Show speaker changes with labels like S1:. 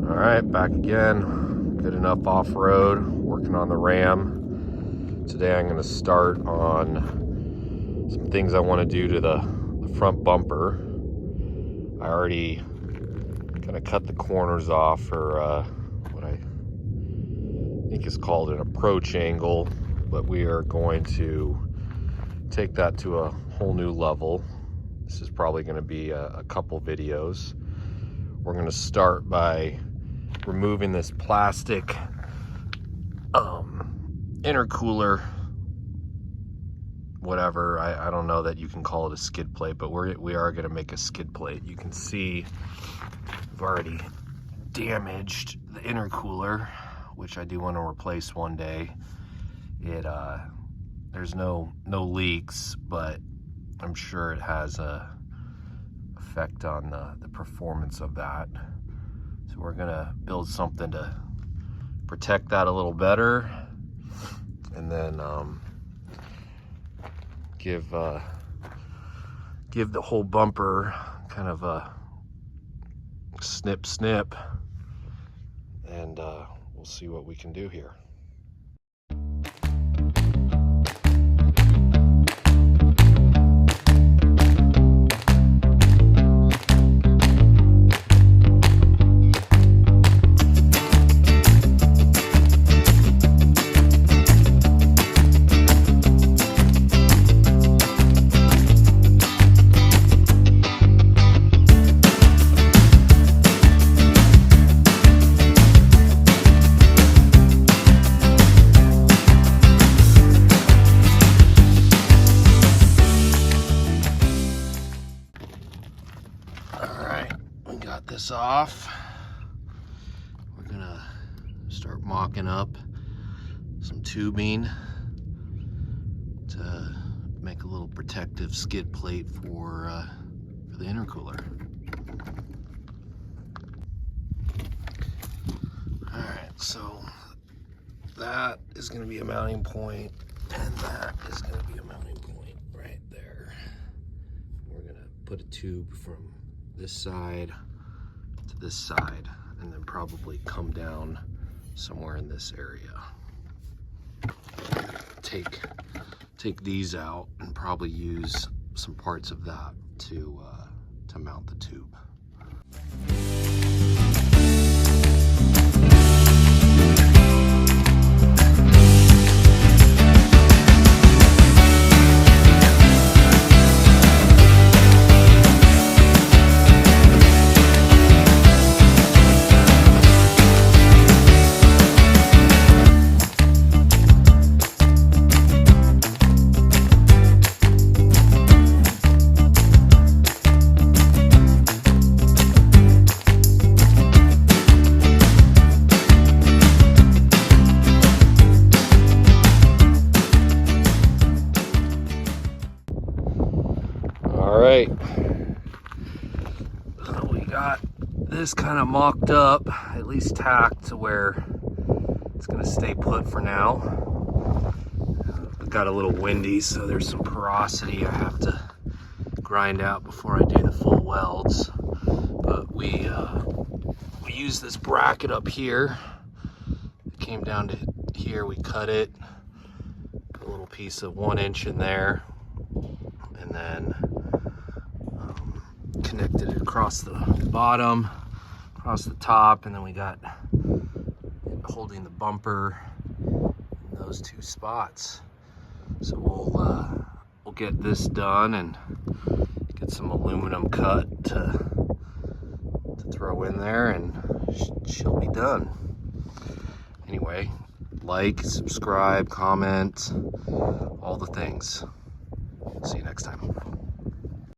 S1: All right, back again. Good enough off-road, working on the Ram. Today I'm going to start on some things I want to do to the front bumper. I already kind of cut the corners off for what I think is called an approach angle, but we are going to take that to a whole new level. This is probably going to be a couple videos. We're going to start by removing this plastic intercooler, whatever. I don't know that you can call it a skid plate, but we are going to make a skid plate. You can see I've already damaged the intercooler, which I do want to replace one day. There's no leaks, but I'm sure it has a effect on the performance of that. So we're gonna build something to protect that a little better, and then give the whole bumper kind of a snip, and we'll see what we can do here. Got this off. We're gonna start mocking up some tubing to make a little protective skid plate for the intercooler. All right, so that is going to be a mounting point, and that is going to be a mounting point right there. We're going to put a tube from this side to this side, and then probably come down somewhere in this area. Take these out and probably use some parts of that to mount the tube. All right, so we got this kind of mocked up, at least tacked to where it's gonna stay put for now. It got a little windy, so there's some porosity I have to grind out before I do the full welds. But we use this bracket up here. It came down to here, we cut it, put a little piece of 1 inch in there, and then connected it across the bottom, across the top, and then we got it holding the bumper in those two spots. So we'll get this done and get some aluminum cut to throw in there, and she'll be done. Anyway, like, subscribe, comment, all the things. See you next time.